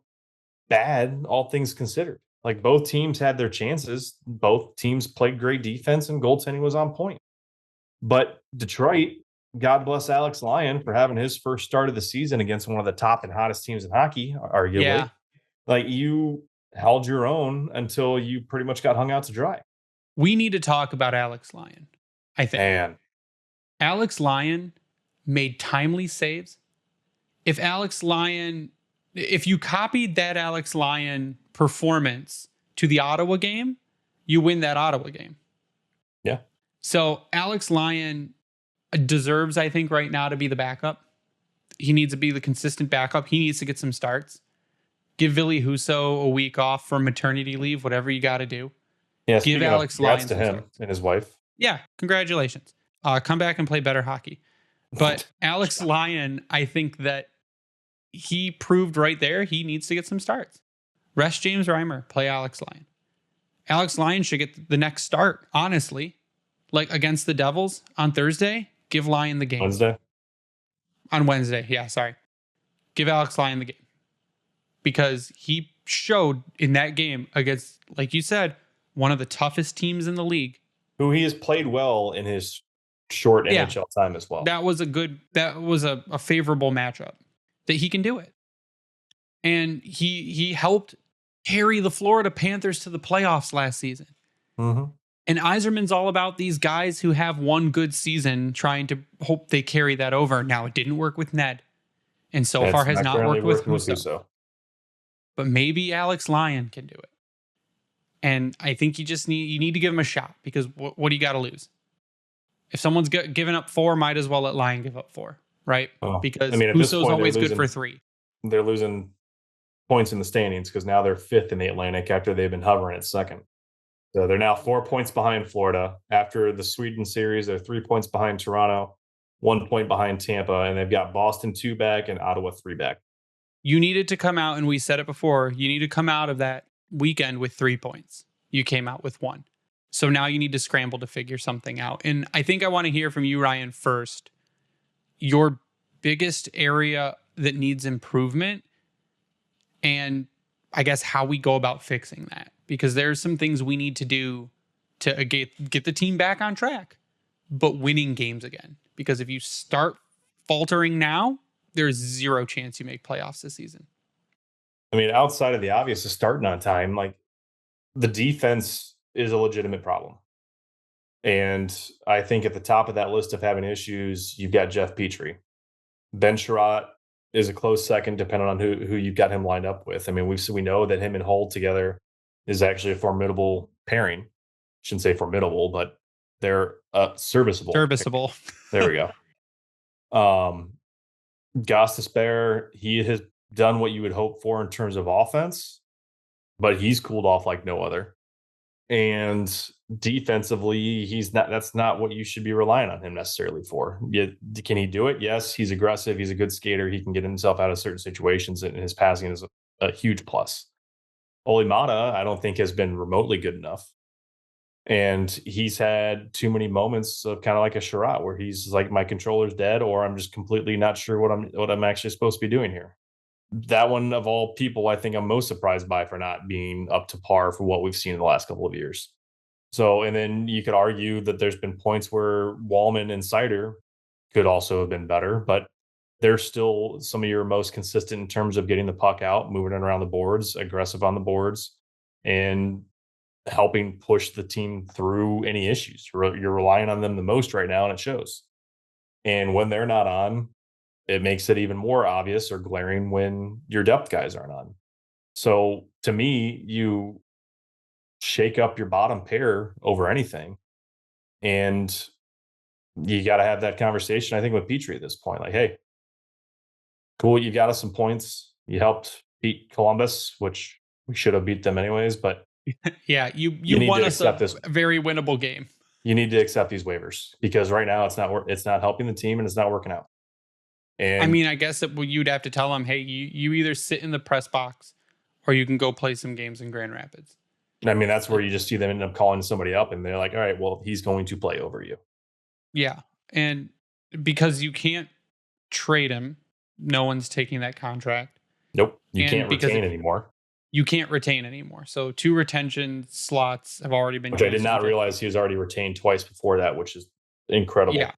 bad, all things considered. Like, both teams had their chances. Both teams played great defense, and goaltending was on point. But Detroit, God bless Alex Lyon for having his first start of the season against one of the top and hottest teams in hockey, arguably. Yeah. Like, you held your own until you pretty much got hung out to dry. We need to talk about Alex Lyon, I think. Man. Alex Lyon made timely saves. If you copied that Alex Lyon performance to the Ottawa game, you win that Ottawa game. Yeah. So Alex Lyon deserves, I think, right now to be the backup. He needs to be the consistent backup. He needs to get some starts. Give Ville Husso a week off for maternity leave, whatever you got to do. Yeah, give Alex Lyon to him and his wife. Yeah, congratulations. Come back and play better hockey. But Alex Lyon, I think that he proved right there he needs to get some starts. Rest James Reimer, play Alex Lyon. Alex Lyon should get the next start, honestly. Like against the Devils on Thursday, give Lyon the game. On Wednesday, yeah, sorry. Give Alex Lyon the game. Because he showed in that game against, like you said, one of the toughest teams in the league. Who he has played well in his short NHL time as well. That was a favorable matchup. That he can do it. And he helped carry the Florida Panthers to the playoffs last season. Mm-hmm. And Yzerman's all about these guys who have one good season trying to hope they carry that over. Now, it didn't work with Ned. And so far has not worked with Husso. But maybe Alex Lyon can do it. And I think you need to give him a shot, because what do you got to lose? If someone's given up 4, might as well let Lyon give up 4, right? Because Husso's always good for 3. They're losing points in the standings because now they're 5th in the Atlantic after they've been hovering at 2nd. So they're now 4 points behind Florida. After the Sweden series, they're 3 points behind Toronto, 1 point behind Tampa, and they've got Boston 2 back and Ottawa 3 back. You needed to come out, and we said it before, you need to come out of that weekend with 3 points. You came out with 1. So now you need to scramble to figure something out. And I think I want to hear from you, Ryan, first. Your biggest area that needs improvement, and I guess how we go about fixing that. Because there's some things we need to do to get the team back on track, but winning games again. Because if you start faltering now, there's zero chance you make playoffs this season. I mean, outside of the obvious of starting on time, like the defense is a legitimate problem. And I think at the top of that list of having issues, you've got Jeff Petrie. Ben Sherratt is a close second, depending on who you've got him lined up with. I mean, we know that him and Hull together is actually a formidable pairing. Shouldn't say formidable, but they're serviceable. Serviceable. There we go. Gostisbehere, he has done what you would hope for in terms of offense, but he's cooled off like no other. And defensively, that's not what you should be relying on him necessarily for. Can he do it? Yes, he's aggressive. He's a good skater. He can get himself out of certain situations, and his passing is a huge plus. Olli Maatta, I don't think has been remotely good enough. And he's had too many moments of kind of like a Sherratt where he's like, my controller's dead, or I'm just completely not sure what I'm actually supposed to be doing here. That one of all people, I think I'm most surprised by for not being up to par for what we've seen in the last couple of years. So, and then you could argue that there's been points where Wallman and Seider could also have been better, but they're still some of your most consistent in terms of getting the puck out, moving it around the boards, aggressive on the boards, and helping push the team through any issues. You're relying on them the most right now, and it shows. And when they're not on, it makes it even more obvious or glaring when your depth guys aren't on. So to me, you shake up your bottom pair over anything. And you got to have that conversation, I think, with Petrie at this point. Like, hey, cool, you got us some points. You helped beat Columbus, which we should have beat them anyways. But yeah, you won us a very winnable game. You need to accept these waivers because right now it's not helping the team and it's not working out. And I mean, I guess you'd have to tell them, hey, you either sit in the press box or you can go play some games in Grand Rapids. I mean, that's where you just see them end up calling somebody up and they're like, all right, well, he's going to play over you. Yeah. And because you can't trade him, no one's taking that contract. Nope. You can't retain anymore. You can't retain anymore. So 2 retention slots have already been. Which I did not realize he was already retained twice before that, which is incredible. Yeah.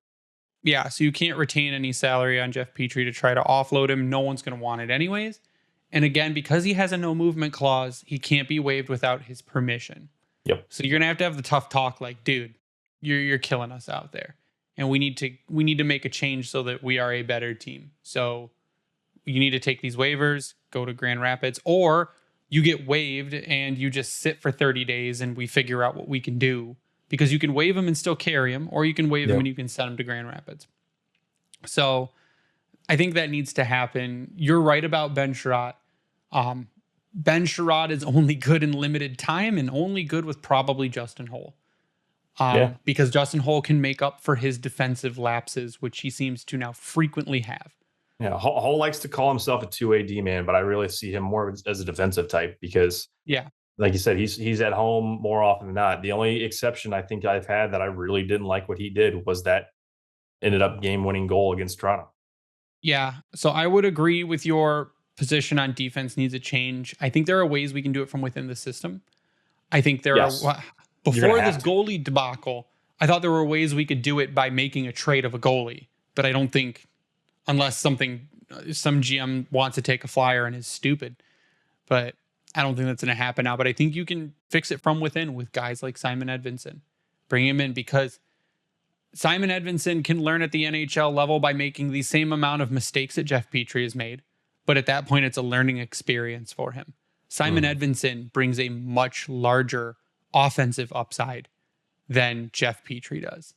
Yeah. So you can't retain any salary on Jeff Petrie to try to offload him. No one's going to want it anyways. And again, because he has a no movement clause, he can't be waived without his permission. Yep. So you're going to have the tough talk like, dude, you're killing us out there. And we need to make a change so that we are a better team. So you need to take these waivers, go to Grand Rapids, or you get waived and you just sit for 30 days and we figure out what we can do, because you can waive him and still carry him, or you can waive him and you can send him to Grand Rapids. So I think that needs to happen. You're right about Ben Sherratt. Ben Sherratt is only good in limited time and only good with probably Justin Holl. Because Justin Holl can make up for his defensive lapses, which he seems to now frequently have. Yeah, Hull likes to call himself a 2A D-man, but I really see him more as a defensive type because, like you said, he's at home more often than not. The only exception I think I've had that I really didn't like what he did was that ended up game-winning goal against Toronto. Yeah, so I would agree with your position on defense needs a change. I think there are ways we can do it from within the system. I think there are... Before this goalie debacle, I thought there were ways we could do it by making a trade of a goalie, but I don't think, unless some GM wants to take a flyer and is stupid, but I don't think that's going to happen now. But I think you can fix it from within with guys like Simon Edvinsson. Bring him in because Simon Edvinsson can learn at the NHL level by making the same amount of mistakes that Jeff Petrie has made, but at that point, it's a learning experience for him. Simon Edvinsson brings a much larger offensive upside than Jeff Petrie does.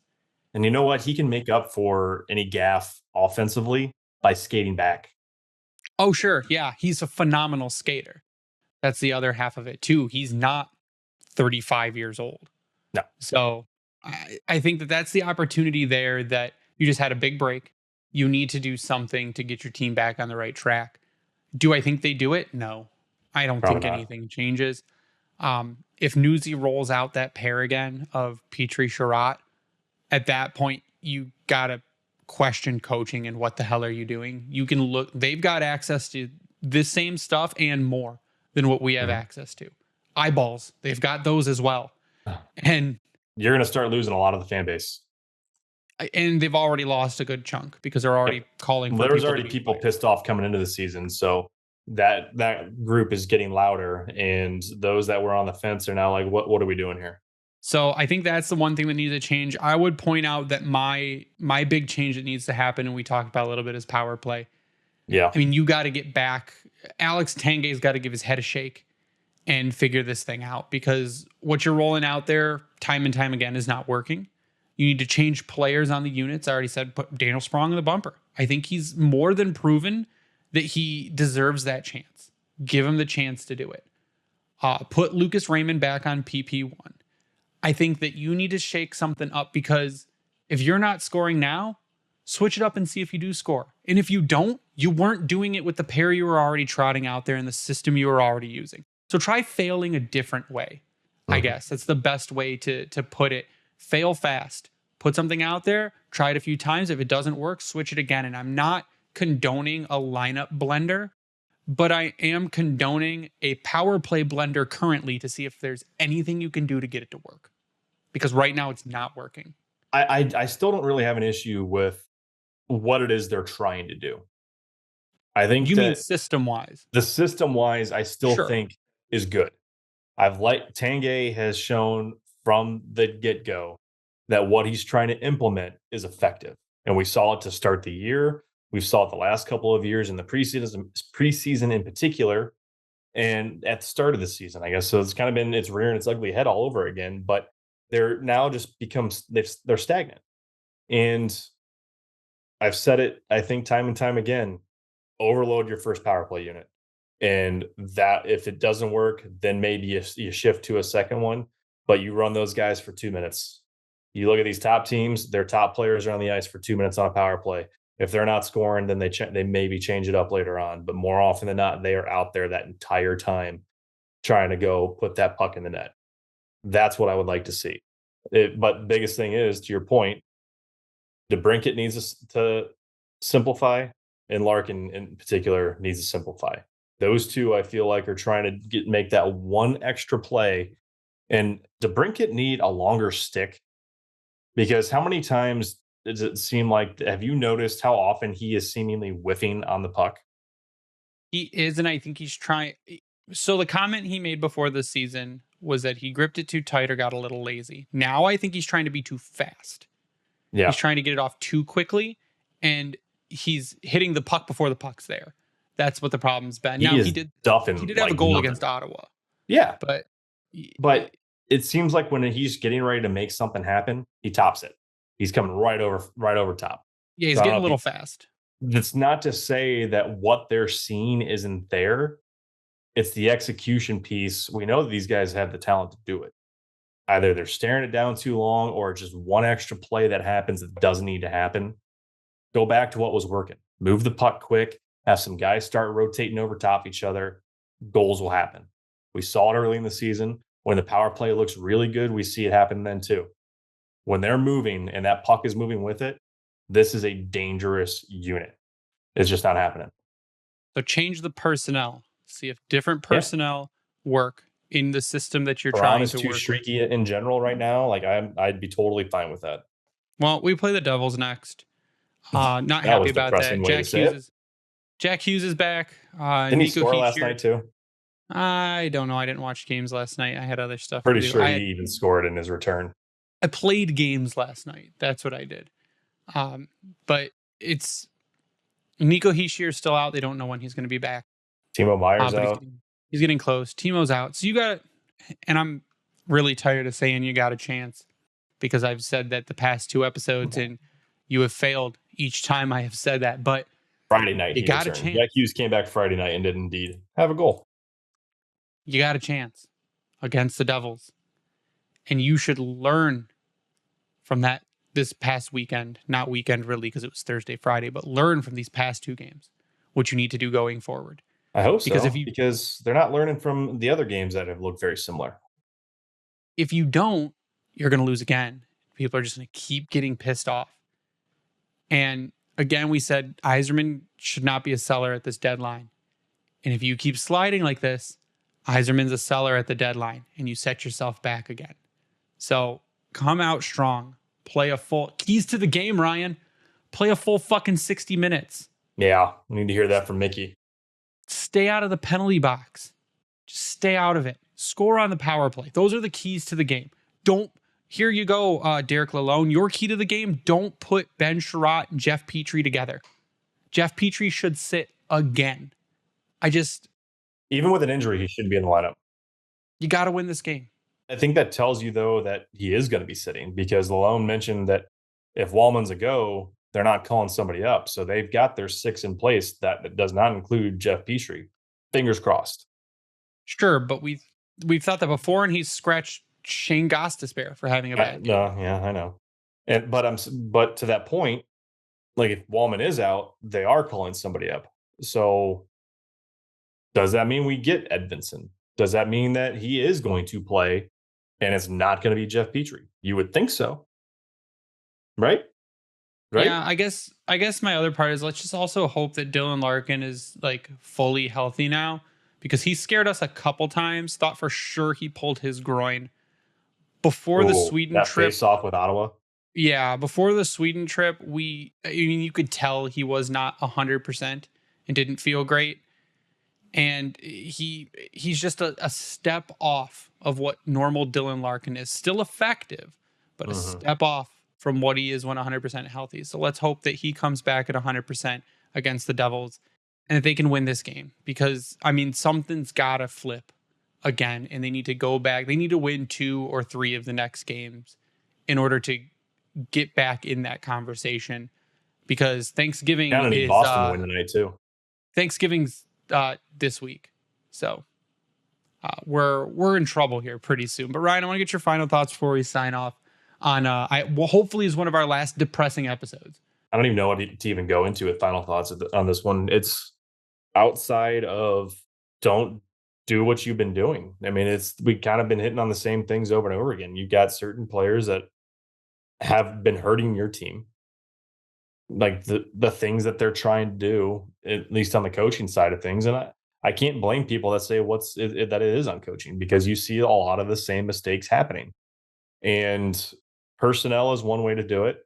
And you know what? He can make up for any gaffe offensively by skating back. Oh, sure. Yeah. He's a phenomenal skater. That's the other half of it too. He's not 35 years old. No. So I think that's the opportunity there, that you just had a big break. You need to do something to get your team back on the right track. Do I think they do it? No. I don't think anything changes. If Newsy rolls out that pair again of Petrie Sherratt, at that point, you got to question coaching and what the hell are you doing? You can look, they've got access to this same stuff and more than what we have access to. Eyeballs, they've got those as well. And you're going to start losing a lot of the fan base. And they've already lost a good chunk because they're already calling for There was already people pissed off coming into the season. So that group is getting louder, and those that were on the fence are now like, what are we doing here? So I think that's the one thing that needs to change. I would point out that my big change that needs to happen, and we talked about a little bit, is power play. Yeah. I mean, you got to get back. Alex Tanguay's got to give his head a shake and figure this thing out, because what you're rolling out there time and time again is not working. You need to change players on the units. I already said put Daniel Sprong in the bumper. I think he's more than proven that he deserves that chance. Give him the chance to do it. Put Lucas Raymond back on PP1. I think that you need to shake something up, because if you're not scoring now, switch it up and see if you do score. And if you don't, you weren't doing it with the pair you were already trotting out there and the system you were already using. So try failing a different way. I guess that's the best way to put it. Fail fast. Put something out there, try it a few times. If it doesn't work, switch it again. And I'm not condoning a lineup blender, but I am condoning a power play blender currently to see if there's anything you can do to get it to work. Because right now it's not working. I still don't really have an issue with what it is they're trying to do. I think You mean system wise? The system wise, I still think is good. Tanguay has shown from the get-go that what he's trying to implement is effective. And we saw it to start the year. We saw it the last couple of years in the preseason in particular, and at the start of the season, I guess. So it's kind of been, it's rearing its ugly head all over again, but they're now just they're stagnant. And I've said it, I think, time and time again, overload your first power play unit. And that, if it doesn't work, then maybe you shift to a second one, but you run those guys for 2 minutes. You look at these top teams, their top players are on the ice for 2 minutes on a power play. If they're not scoring, then they maybe change it up later on. But more often than not, they are out there that entire time trying to go put that puck in the net. That's what I would like to see. But the biggest thing is, to your point, DeBrincat needs to simplify, and Larkin in particular needs to simplify. Those two, I feel like, are trying to make that one extra play. And DeBrincat need a longer stick, because how many times does it seem like, have you noticed how often he is seemingly whiffing on the puck? He is, and I think he's trying. So the comment he made before the season was that he gripped it too tight or got a little lazy. Now I think he's trying to be too fast. Yeah. He's trying to get it off too quickly, and he's hitting the puck before the puck's there. That's what the problem's been. Now he did have a goal against Ottawa. Yeah. But it seems like when he's getting ready to make something happen, he tops it. He's coming right over top. Yeah, he's getting a little fast. That's not to say that what they're seeing isn't there. It's the execution piece. We know that these guys have the talent to do it. Either they're staring it down too long, or just one extra play that happens that doesn't need to happen. Go back to what was working. Move the puck quick. Have some guys start rotating over top each other. Goals will happen. We saw it early in the season. When the power play looks really good, we see it happen then too. When they're moving and that puck is moving with it, this is a dangerous unit. It's just not happening. So change the personnel. See if different personnel work in the system that you're trying to work. Brown is too streaky in general right now. Like I'd be totally fine with that. Well, we play the Devils next. Not happy about that. Jack Hughes is back. Didn't he score last night too? I don't know. I didn't watch games last night. I had other stuff. Pretty sure he even scored in his return. I played games last night. That's what I did. But it's Nico Hischier is still out. They don't know when he's going to be back. Timo Meier's out. He's getting close. Timo's out. So you got, and I'm really tired of saying you got a chance, because I've said that the past 2 episodes and you have failed each time I have said that. But Friday night, you got a chance. Jack Hughes came back Friday night and did indeed have a goal. You got a chance against the Devils, and you should learn from that this past weekend. Not weekend really, because it was Thursday, Friday, but learn from these past 2 games what you need to do going forward. I hope so, because they're not learning from the other games that have looked very similar. If you don't, you're going to lose again. People are just going to keep getting pissed off. And again, we said Yzerman should not be a seller at this deadline. And if you keep sliding like this, Yzerman's a seller at the deadline, and you set yourself back again. So come out strong. Play a full keys to the game, Ryan. Play a full fucking 60 minutes. Yeah, we need to hear that from Mickey. stay out of the penalty box. Just stay out of it. Score on the power play. Those are the keys to the game. Here you go, Derek Lalone. Your key to the game, don't put Ben Sherratt and Jeff Petrie together. Jeff Petrie should sit again. Even with an injury, he should be in the lineup. You got to win this game. I think that tells you, though, that he is going to be sitting, because Lalone mentioned that if Wallman's a go, they're not calling somebody up. So they've got their 6 in place. That does not include Jeff Petrie. Fingers crossed. Sure, but we've thought that before, and he's scratched Shane Gostisbehere for having a bad game. Yeah, I know. But to that point, like, if Wallman is out, they are calling somebody up. So does that mean we get Edvinsson? Does that mean that he is going to play and it's not going to be Jeff Petrie? You would think so. Right? Yeah, I guess my other part is, let's just also hope that Dylan Larkin is like fully healthy now, because he scared us a couple times. Thought for sure he pulled his groin before the Sweden trip. Face off with Ottawa. Yeah, before the Sweden trip, you could tell he was not 100% and didn't feel great. And he's just a step off of what normal Dylan Larkin is. Still effective, but a step off from what he is when 100% healthy. So let's hope that he comes back at 100% against the Devils and that they can win this game, because, I mean, something's got to flip again, and they need to go back. They need to win 2 or 3 of the next games in order to get back in that conversation, because Thanksgiving is Boston win tonight too. Thanksgiving's this week. So we're in trouble here pretty soon. But Ryan, I want to get your final thoughts before we sign off on hopefully is one of our last depressing episodes. I don't even know what to even go into with final thoughts on this one. It's outside of, don't do what you've been doing. I mean, we kind of been hitting on the same things over and over again. You've got certain players that have been hurting your team, like the things that they're trying to do, at least on the coaching side of things. And I can't blame people that say that it is on coaching, because you see a lot of the same mistakes happening. And personnel is one way to do it.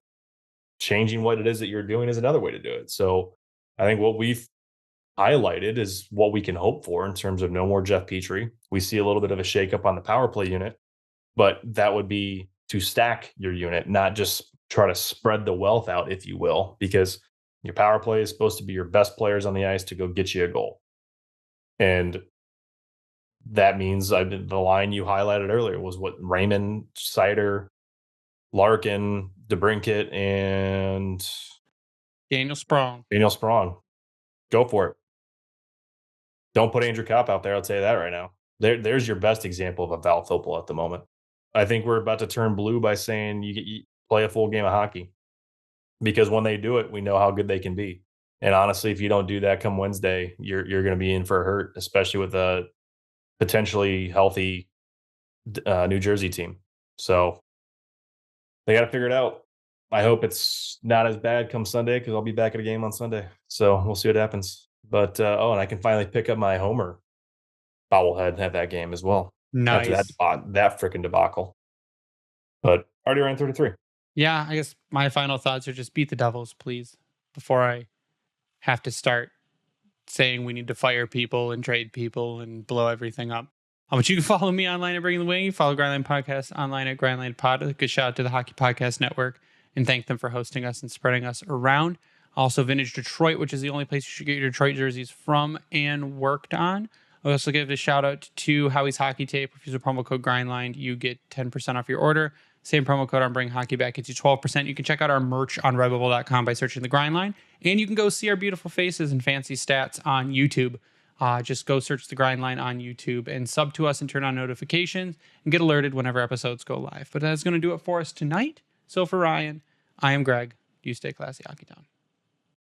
Changing what it is that you're doing is another way to do it. So I think what we've highlighted is what we can hope for in terms of no more Jeff Petrie. We see a little bit of a shakeup on the power play unit, but that would be to stack your unit, not just try to spread the wealth out, if you will, because your power play is supposed to be your best players on the ice to go get you a goal. And that means the line you highlighted earlier was what Raymond, Seider, Larkin, DeBrincat, and Daniel Sprong. Go for it. Don't put Andrew Kopp out there. I'll tell you that right now. There's your best example of a Val Thopel at the moment. I think we're about to turn blue by saying you play a full game of hockey, because when they do it, we know how good they can be. And honestly, if you don't do that come Wednesday, you're going to be in for a hurt, especially with a potentially healthy New Jersey team. So they got to figure it out. I hope it's not as bad come Sunday, because I'll be back at a game on Sunday. So we'll see what happens. But and I can finally pick up my Homer bobblehead at that game as well. Nice. After that freaking debacle. But already around 33. Yeah, I guess my final thoughts are just beat the Devils, please, before I have to start saying we need to fire people and trade people and blow everything up. But you can follow me online at Bringing the Wing. You follow Grindline Podcast online at Grindline Pod. A good shout out to the Hockey Podcast Network, and thank them for hosting us and spreading us around. Also, Vintage Detroit, which is the only place you should get your Detroit jerseys from and worked on. I also give a shout out to Howie's Hockey Tape. If you use a promo code Grindline, you get 10% off your order. Same promo code on Bring Hockey Back gets you 12%. You can check out our merch on redbubble.com by searching the Grindline. And you can go see our beautiful faces and fancy stats on YouTube. Just go search the Grindline on YouTube and sub to us and turn on notifications and get alerted whenever episodes go live. But that's going to do it for us tonight. So for Ryan, I am Greg. You stay classy, Hockey Town.